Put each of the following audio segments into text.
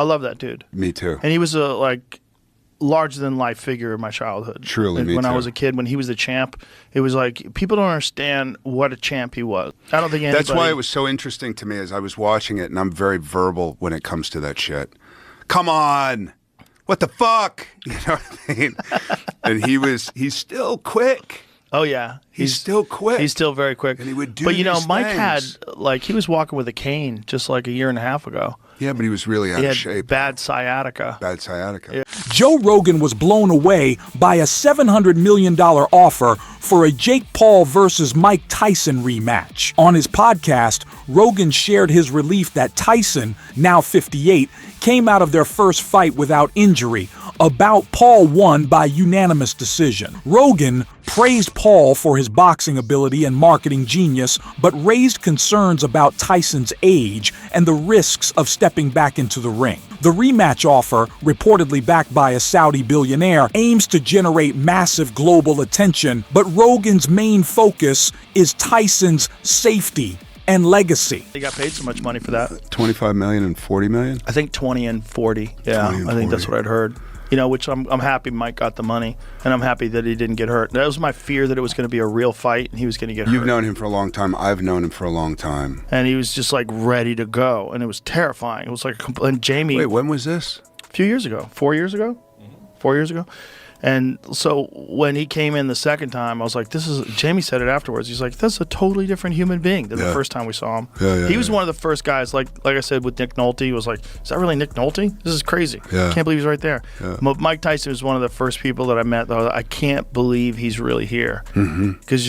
I love that dude. Me too. And he was a larger than life figure in my childhood. Truly, me when too. I was a kid, when he was the champ, it was like people don't understand what a champ he was. I don't think anybody. That's why it was so interesting to me as I was watching it, and I'm very verbal when it comes to that shit. Come on, what the fuck? You know what I mean? And he's still quick. Oh yeah, he's still quick. He's still very quick. And he would do. But Mike things. had he was walking with a cane just like a year and a half ago. Yeah, but he was really out of shape. Bad sciatica. Bad sciatica. Yeah. Joe Rogan was blown away by a $700 million offer for a Jake Paul versus Mike Tyson rematch. On his podcast, Rogan shared his relief that Tyson, now 58, came out of their first fight without injury. A bout Paul won by unanimous decision. Rogan praised Paul for his boxing ability and marketing genius, but raised concerns about Tyson's age and the risks of stepping back into the ring. The rematch offer, reportedly backed by a Saudi billionaire, aims to generate massive global attention, but Rogan's main focus is Tyson's safety and legacy. He got paid so much money for that. 25 million and 40 million? I think 20 and 40. Yeah, 20 and I think that's 40. what I'd heard. Which I'm happy Mike got the money, and I'm happy that he didn't get hurt. That was my fear, that it was going to be a real fight and he was going to get hurt. You've known him for a long time. I've known him for a long time. And he was just ready to go, and it was terrifying. It was and Jamie. Wait, when was this? A few years ago. 4 years ago? 4 years ago. And so when he came in the second time, I was like, Jamie said it afterwards. He's like, that's a totally different human being than the first time we saw him. He was one of the first guys, like I said with Nick Nolte, he was like, is that really Nick Nolte? This is crazy. Yeah. Can't believe he's right there. Yeah. Mike Tyson was one of the first people that I met, though. I can't believe he's really here. Because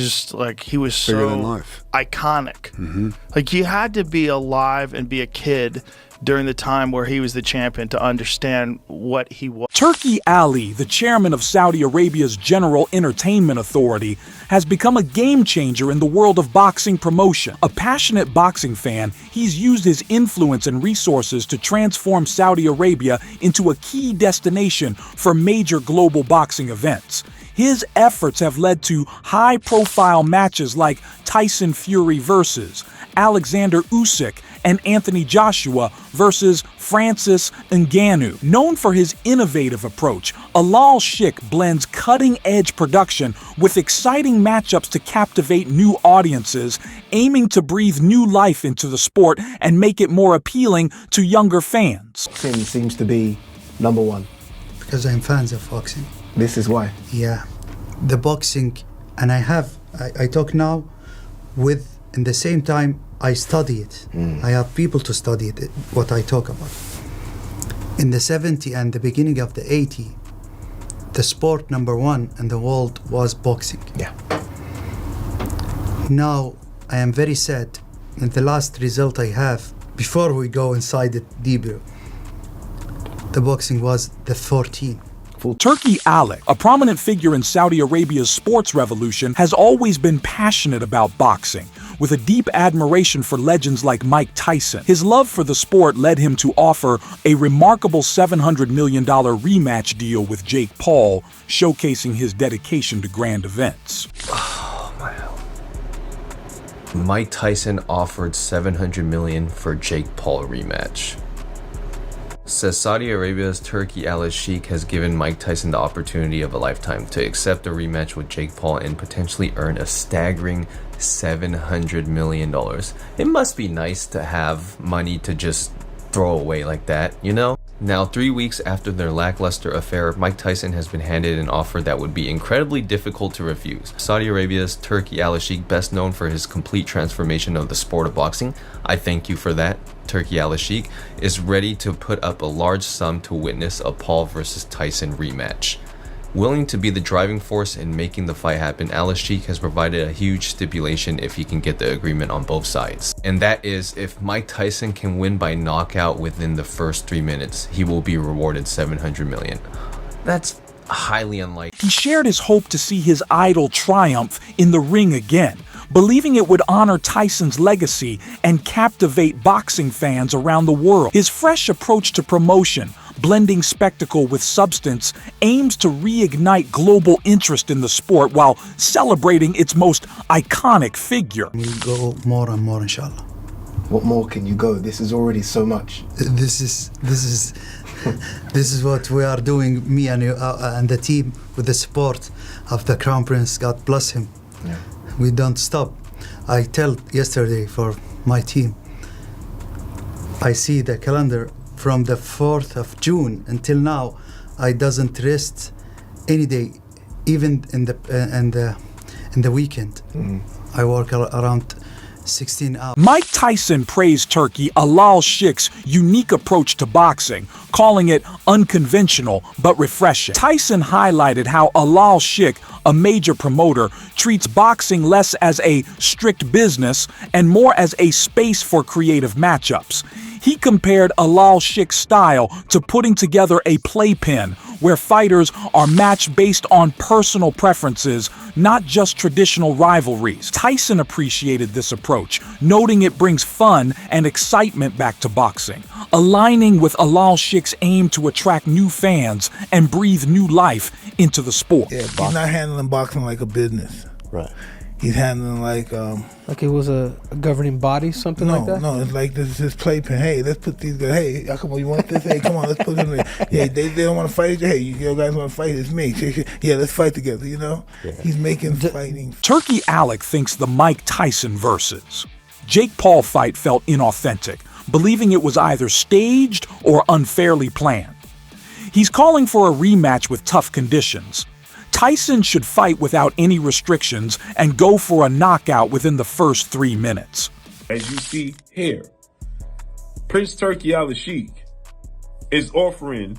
he was Bigger so than life. iconic. You had to be alive and be a kid during the time where he was the champion to understand what he was. Turki Ali, the chairman of Saudi Arabia's General Entertainment Authority, has become a game changer in the world of boxing promotion. A passionate boxing fan, he's used his influence and resources to transform Saudi Arabia into a key destination for major global boxing events. His efforts have led to high-profile matches like Tyson Fury versus Alexander Usyk and Anthony Joshua versus Francis Ngannou. Known for his innovative approach, Alal Sheikh blends cutting-edge production with exciting matchups to captivate new audiences, aiming to breathe new life into the sport and make it more appealing to younger fans. Boxing seems to be number one. Because I'm fans of boxing. This is why? Yeah. The boxing, and I talk now with, in the same time, I study it. I have people to study it, what I talk about. In the 70s and the beginning of the 80s, the sport number one in the world was boxing. Yeah. Now, I am very sad. And the last result I have, before we go inside it deeper, the boxing was the 14. Turki Ali, a prominent figure in Saudi Arabia's sports revolution, has always been passionate about boxing, with a deep admiration for legends like Mike Tyson. His love for the sport led him to offer a remarkable $700 million rematch deal with Jake Paul, showcasing his dedication to grand events. Oh, man. Mike Tyson offered $700 million for Jake Paul rematch. Says Saudi Arabia's Turki Al-Sheikh has given Mike Tyson the opportunity of a lifetime to accept a rematch with Jake Paul and potentially earn a staggering $700 million. It must be nice to have money to just throw away like that, you know? Now, 3 weeks after their lackluster affair, Mike Tyson has been handed an offer that would be incredibly difficult to refuse. Saudi Arabia's Turki Al-Sheikh, best known for his complete transformation of the sport of boxing, I thank you for that, Turki Al-Sheikh, is ready to put up a large sum to witness a Paul versus Tyson rematch. Willing to be the driving force in making the fight happen, Al-Sheikh has provided a huge stipulation if he can get the agreement on both sides. And that is, if Mike Tyson can win by knockout within the first 3 minutes, he will be rewarded $700 million. That's highly unlikely. He shared his hope to see his idol triumph in the ring again, believing it would honor Tyson's legacy and captivate boxing fans around the world. His fresh approach to promotion, blending spectacle with substance, aims to reignite global interest in the sport while celebrating its most iconic figure. We'll go more and more, inshallah. What more can you go? This is already so much. This is this is what we are doing, me and the team, with the support of the Crown Prince. God bless him. Yeah. We don't stop. I tell yesterday for my team, I see the calendar from the 4th of June until now. I doesn't rest any day, even in the weekend. I work around 16 hours. Mike Tyson praised Turki Alal Sheikh's unique approach to boxing, calling it unconventional but refreshing. Tyson highlighted how Alal Sheikh, a major promoter, treats boxing less as a strict business and more as a space for creative matchups. He compared Alal Sheikh's style to putting together a playpen where fighters are matched based on personal preferences, not just traditional rivalries. Tyson appreciated this approach, noting it brings fun and excitement back to boxing, aligning with Alal Sheikh's aim to attract new fans and breathe new life into the sport. Yeah, he's not handling boxing like a business. Right. He's handling like it was a governing body, something like that? No, it's like this is his playpen. Hey, let's put these guys. Hey, come on, you want this? Hey, come on, let's put them in. Yeah, they don't want to fight each other. Hey, you guys want to fight? It's me. Yeah, let's fight together, you know? Yeah. He's making fighting. Turki Alec thinks the Mike Tyson versus Jake Paul fight felt inauthentic, believing it was either staged or unfairly planned. He's calling for a rematch with tough conditions. Tyson should fight without any restrictions and go for a knockout within the first 3 minutes. As you see here, Prince Turki Al Sheikh is offering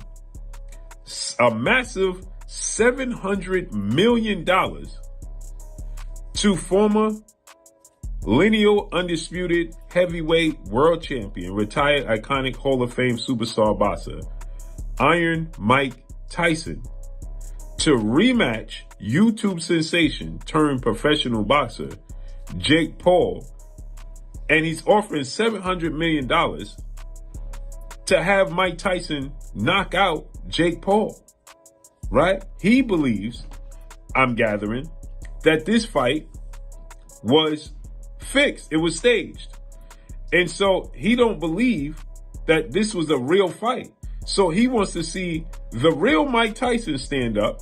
a massive $700 million to former lineal undisputed heavyweight world champion, retired iconic Hall of Fame superstar boxer, Iron Mike Tyson, to rematch YouTube sensation turned professional boxer Jake Paul. And he's offering $700 million to have Mike Tyson knock out Jake Paul, right? He believes, I'm gathering, that this fight was fixed. It was staged. And so he don't believe that this was a real fight. So he wants to see the real Mike Tyson stand up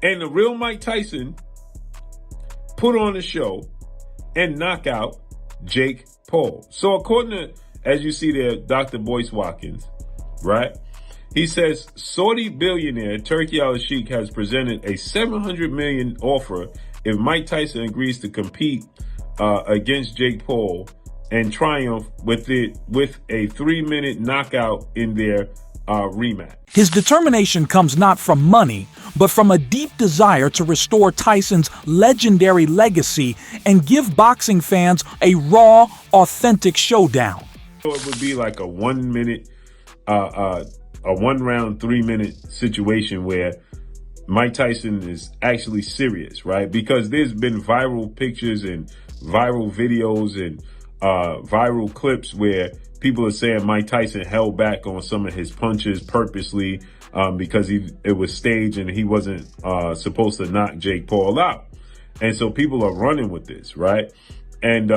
and the real Mike Tyson put on a show and knock out Jake Paul. So according to, as you see there, Dr. Boyce Watkins, right? He says Saudi billionaire Turki Al Sheikh has presented a $700 million offer if Mike Tyson agrees to compete against Jake Paul and triumph with a 3-minute knockout in their rematch. His determination comes not from money, but from a deep desire to restore Tyson's legendary legacy and give boxing fans a raw, authentic showdown. So it would be like a 1 minute, a 1 round, 3-minute situation where Mike Tyson is actually serious, right? Because there's been viral pictures and viral videos and viral clips where people are saying Mike Tyson held back on some of his punches purposely because it was staged and he wasn't supposed to knock Jake Paul out. And so people are running with this, right? And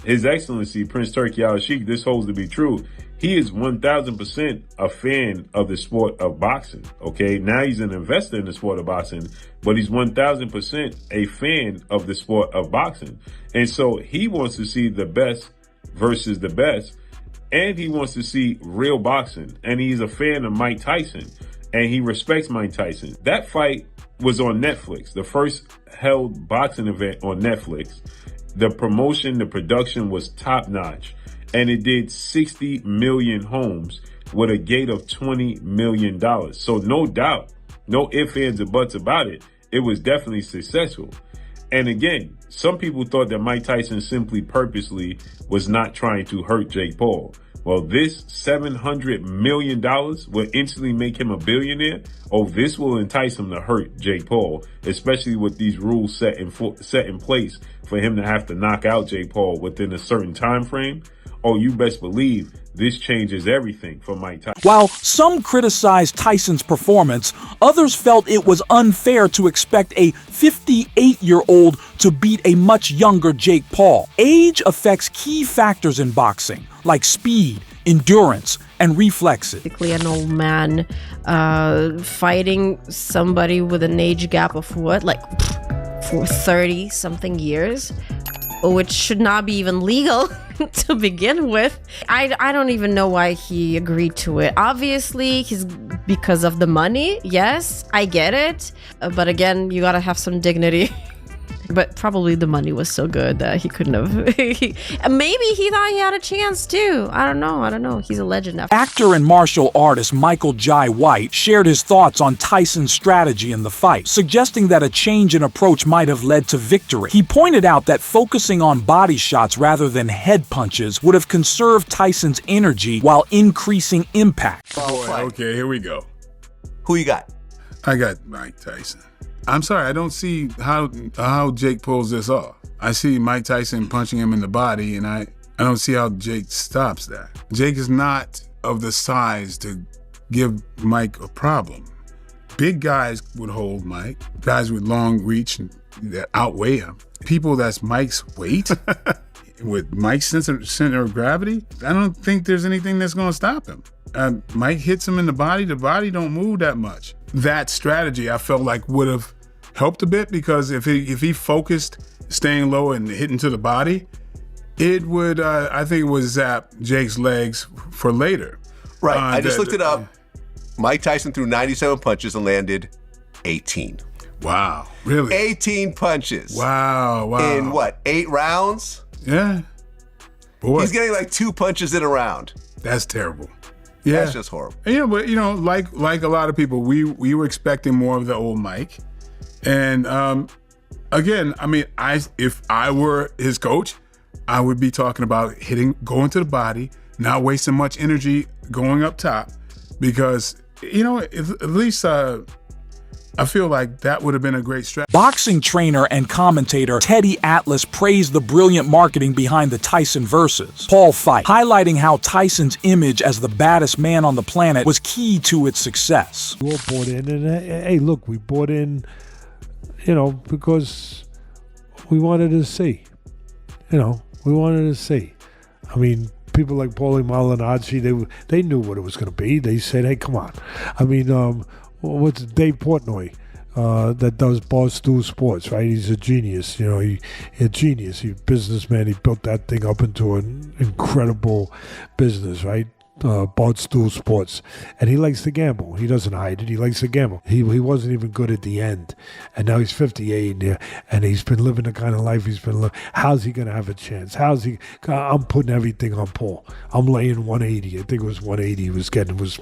His Excellency, Prince Turki Al Sheikh, this holds to be true. He is 1000% a fan of the sport of boxing, okay? Now he's an investor in the sport of boxing, but he's 1000% a fan of the sport of boxing. And so he wants to see the best versus the best, and he wants to see real boxing. And he's a fan of Mike Tyson, and he respects Mike Tyson. That fight was on Netflix, the first held boxing event on Netflix. The promotion, the production was top notch. And it did 60 million homes with a gate of $20 million. So no doubt, no ifs, ands, or buts about it. It was definitely successful. And again, some people thought that Mike Tyson simply purposely was not trying to hurt Jake Paul. Well, this $700 million will instantly make him a billionaire. Oh, this will entice him to hurt Jake Paul, especially with these rules set in place for him to have to knock out Jake Paul within a certain time frame. oh, you best believe this changes everything for Mike Tyson. While some criticized Tyson's performance, others felt it was unfair to expect a 58-year-old to beat a much younger Jake Paul. Age affects key factors in boxing, like speed, endurance, and reflexes. Basically, an old man fighting somebody with an age gap of what, like for 30-something years, which should not be even legal to begin with. I don't even know why he agreed to it. Obviously, he's because of the money. Yes, I get it. But again, you gotta have some dignity. But probably the money was so good that he couldn't have. Maybe he thought he had a chance too. I don't know. He's a legend now. Actor and martial artist Michael Jai White shared his thoughts on Tyson's strategy in the fight, suggesting that a change in approach might have led to victory. He pointed out that focusing on body shots rather than head punches would have conserved Tyson's energy while increasing impact. Okay, here we go. Who you got? I got Mike Tyson. I'm sorry, I don't see how Jake pulls this off. I see Mike Tyson punching him in the body, and I don't see how Jake stops that. Jake is not of the size to give Mike a problem. Big guys would hold Mike, guys with long reach that outweigh him. People that's Mike's weight, with Mike's center of gravity, I don't think there's anything that's gonna stop him. Mike hits him in the body don't move that much. That strategy I felt like would have helped a bit, because if he focused staying low and hitting to the body, it would I think it would zap Jake's legs for later. Right. I just looked it up. Mike Tyson threw 97 punches and landed 18. Wow. Really? 18 punches. Wow. In what, 8 rounds? Yeah. Boy. He's getting like 2 punches in a round. That's terrible. Yeah. That's just horrible. But like a lot of people, we were expecting more of the old Mike. And again, I mean, if I were his coach, I would be talking about going to the body, not wasting much energy going up top, because at least I feel like that would have been a great strategy. Boxing trainer and commentator Teddy Atlas praised the brilliant marketing behind the Tyson versus Paul fight, highlighting how Tyson's image as the baddest man on the planet was key to its success. We all bought in, and hey, look, we bought in, because we wanted to see. We wanted to see. I mean, people like Paulie Malignaggi, they knew what it was going to be. They said, hey, come on. I mean, what's Dave Portnoy that does Barstool Sports, right? He's a genius. He's a genius. He's a businessman. He built that thing up into an incredible business, right? Barstool Sports. And he likes to gamble. He doesn't hide it. He likes to gamble. He wasn't even good at the end. And now he's 58 and he's been living the kind of life he's been living. How's he going to have a chance? I'm putting everything on Paul. I'm laying 180. I think it was 180 he was getting. It was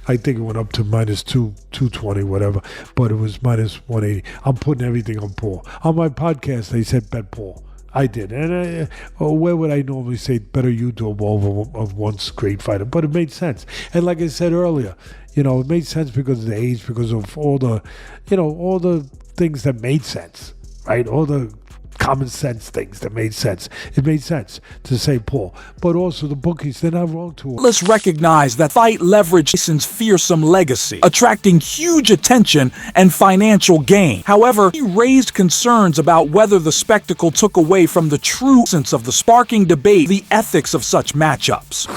I think it went up to minus 220, whatever. But it was minus 180. I'm putting everything on Paul. On my podcast, they said bet Paul. I did. And where would I normally say better you do of once great fighter? But it made sense. And like I said earlier, it made sense because of the age, because of all the things that made sense, right? All the common sense things that made sense. It made sense to say Paul. But also the bookies, they're not wrong to him. Let's recognize that fight leveraged Tyson's fearsome legacy, attracting huge attention and financial gain. However, he raised concerns about whether the spectacle took away from the true essence of the sparking debate, the ethics of such matchups.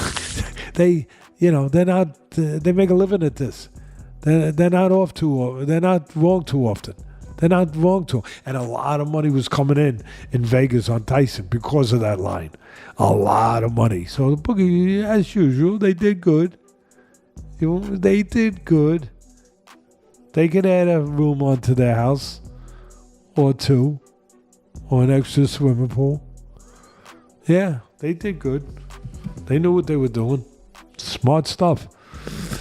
They make a living at this. They're not wrong too often. They're not wrong to. And a lot of money was coming in Vegas on Tyson because of that line. A lot of money. So the bookie, as usual, they did good. They did good. They could add a room onto their house or 2 or an extra swimming pool. Yeah, they did good. They knew what they were doing. Smart stuff.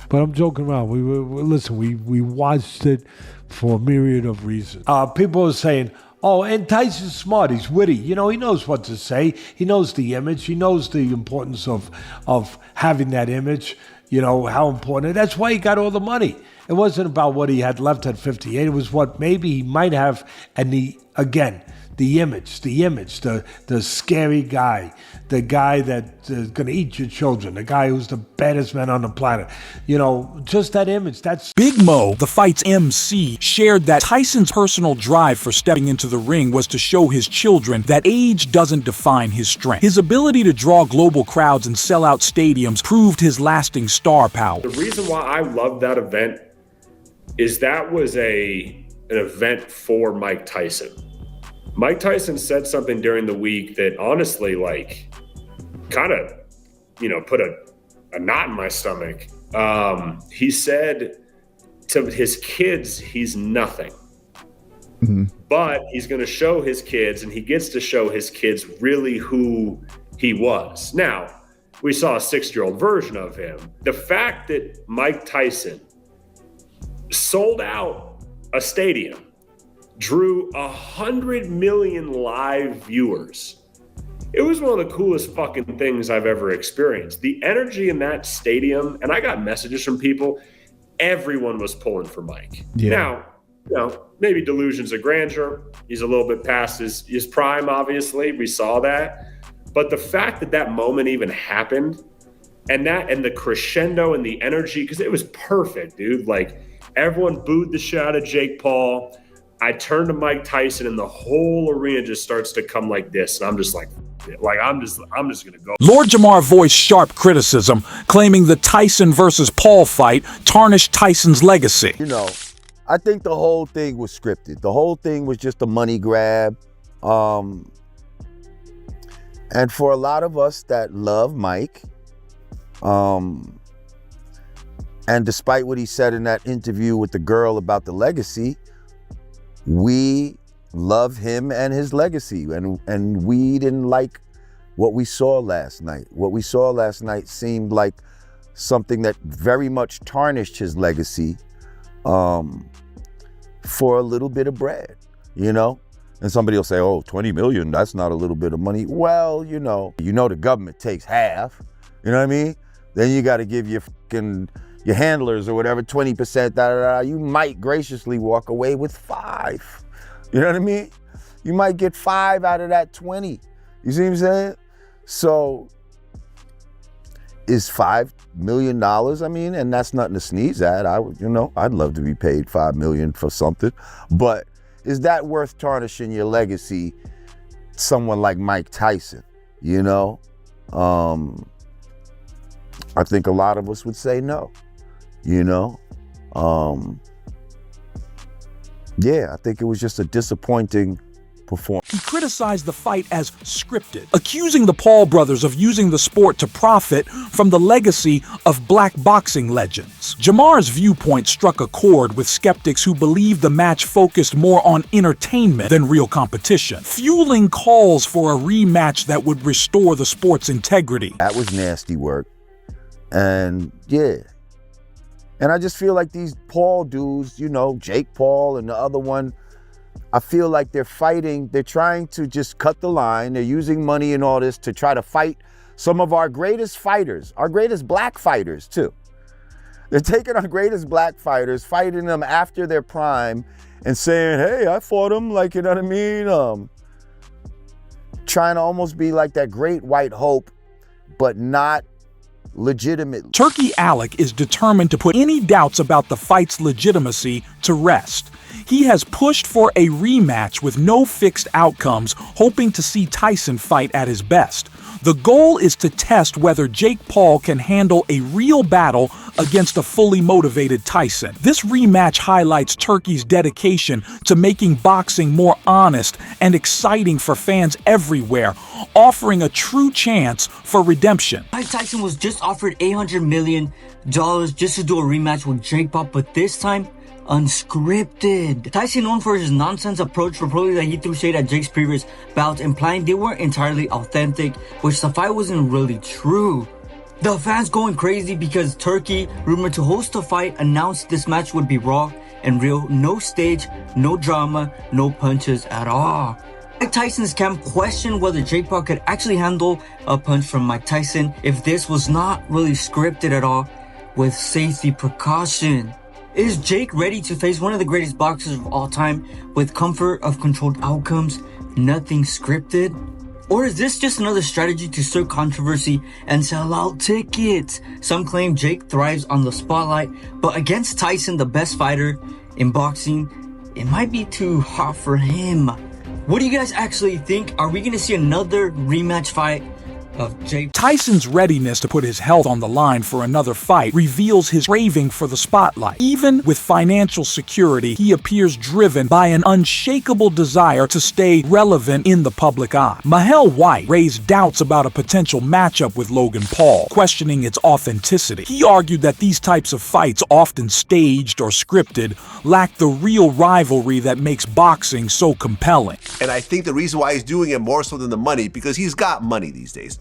But I'm joking around. We watched it for a myriad of reasons. People are saying, oh, and Tyson's smart. He's witty. He knows what to say. He knows the image. He knows the importance of having that image. How important. That's why he got all the money. It wasn't about what he had left at 58. It was what maybe he might have. And again, the image, the scary guy, the guy that's going to eat your children, the guy who's the baddest man on the planet. You know, just that image. That's Big Mo, the fight's MC, shared that Tyson's personal drive for stepping into the ring was to show his children that age doesn't define his strength. His ability to draw global crowds and sell out stadiums proved his lasting star power. The reason why I loved that event is that was an event for Mike Tyson. Mike Tyson said something during the week that honestly, like, kind of, you know, put a knot in my stomach. He said to his kids, he's nothing. But he's going to show his kids, and he gets to show his kids really who he was. Now, we saw a 6-year-old version of him. The fact that Mike Tyson sold out a stadium, drew 100 million live viewers. It was one of the coolest fucking things I've ever experienced. The energy in that stadium, and I got messages from people, everyone was pulling for Mike. Yeah. Now, you know, maybe delusions of grandeur. He's a little bit past his prime, obviously. We saw that. But the fact that that moment even happened, and the crescendo and the energy, because it was perfect, dude. Like, everyone booed the shit out of Jake Paul. I turn to Mike Tyson, and the whole arena just starts to come like this, and I'm just like I'm just gonna go. Lord Jamar voiced sharp criticism, claiming the Tyson versus Paul fight tarnished Tyson's legacy. You know, I think the whole thing was scripted. The whole thing was just a money grab. And for a lot of us that love Mike, and despite what he said in that interview with the girl about the legacy, we love him and his legacy, and we didn't like what we saw last night. What we saw last night seemed like something that very much tarnished his legacy for a little bit of bread, you know? And somebody will say, oh, 20 million, that's not a little bit of money. Well, you know the government takes half, you know what I mean? Then you got to give your handlers or whatever 20%, you might graciously walk away with 5. You know what I mean? You might get 5 out of that 20. You see what I'm saying? So is $5 million, I mean, and that's nothing to sneeze at. I'd love to be paid $5 million for something, but is that worth tarnishing your legacy? Someone like Mike Tyson, you know? I think a lot of us would say no, you know? Yeah, I think it was just a disappointing performance. He criticized the fight as scripted, accusing the Paul brothers of using the sport to profit from the legacy of black boxing legends. Jamar's viewpoint struck a chord with skeptics who believed the match focused more on entertainment than real competition, fueling calls for a rematch that would restore the sport's integrity. That was nasty work. And yeah. And I just feel like these Paul dudes, you know, Jake Paul and the other one, I feel like they're fighting, they're trying to just cut the line. They're using money and all this to try to fight some of our greatest fighters, our greatest black fighters too. They're taking our greatest black fighters, fighting them after their prime and saying, hey, I fought them, like, you know what I mean? Trying to almost be like that great white hope, but not legitimate. Turkey Alec is determined to put any doubts about the fight's legitimacy to rest. He has pushed for a rematch with no fixed outcomes, hoping to see Tyson fight at his best. The goal is to test whether Jake Paul can handle a real battle against a fully motivated Tyson. This rematch highlights Turkey's dedication to making boxing more honest and exciting for fans everywhere, offering a true chance for redemption. Mike Tyson was just offered $800 million just to do a rematch with Jake Paul, but this time, unscripted. Tyson, known for his nonsense approach, reportedly that he threw shade at Jake's previous bouts, implying they weren't entirely authentic, which the fight wasn't really true. The fans going crazy because Turkey, rumored to host the fight, announced this match would be raw and real, no stage, no drama, no punches at all. Mike Tyson's camp questioned whether Jake Paul could actually handle a punch from Mike Tyson if this was not really scripted at all, with safety precaution. Is Jake ready to face one of the greatest boxers of all time with comfort of controlled outcomes? nothing scripted? Or is this just another strategy to stir controversy and sell out tickets? Some claim Jake thrives on the spotlight, but against Tyson, the best fighter in boxing, it might be too hot for him. What do you guys actually think? Are we gonna see another rematch fight of Jake? Tyson's readiness to put his health on the line for another fight reveals his craving for the spotlight. Even with financial security, he appears driven by an unshakable desire to stay relevant in the public eye. Mahel White raised doubts about a potential matchup with Logan Paul, questioning its authenticity. He argued that these types of fights, often staged or scripted, lack the real rivalry that makes boxing so compelling. And I think the reason why he's doing it more so than the money, because he's got money these days.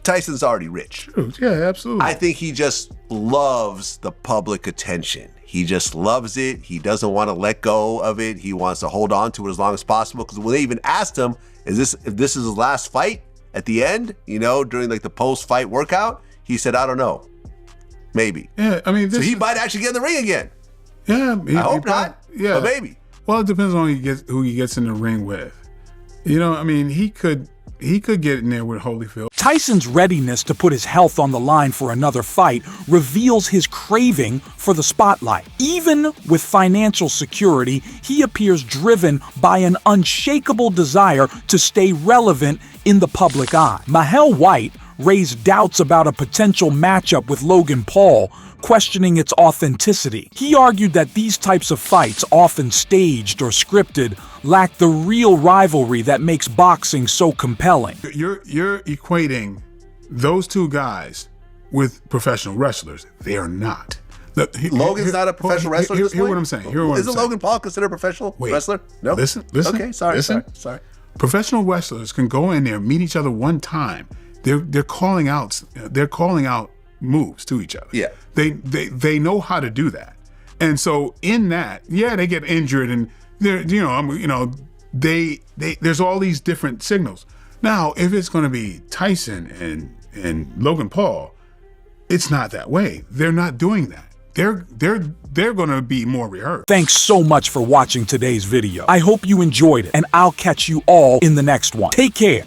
Tyson's already rich. Yeah, absolutely. I think he just loves the public attention. He just loves it. He doesn't want to let go of it. He wants to hold on to it as long as possible. Because when they even asked him, if this is his last fight at the end, during like the post-fight workout, he said, I don't know. Maybe. Yeah, I mean, so he might actually get in the ring again. Yeah, I hope not. Yeah, but maybe. Well, it depends on who he gets in the ring with. I mean, he could get in there with Holyfield. Tyson's readiness to put his health on the line for another fight reveals his craving for the spotlight. Even with financial security, he appears driven by an unshakable desire to stay relevant in the public eye. Mahel White raised doubts about a potential matchup with Logan Paul, questioning its authenticity. He argued that these types of fights, often staged or scripted, lack the real rivalry that makes boxing so compelling. You're equating those two guys with professional wrestlers. They are not. Logan's not a professional wrestler. Hear what I'm saying. Isn't Logan Paul considered a professional wrestler? No. Listen. Okay, sorry. Professional wrestlers can go in there, meet each other one time. They're calling out moves to each other. Yeah. They know how to do that. And so in that, they get injured and there's all these different signals. Now, if it's going to be Tyson and Logan Paul, it's not that way. They're not doing that. They're going to be more rehearsed. Thanks so much for watching today's video. I hope you enjoyed it, and I'll catch you all in the next one. Take care.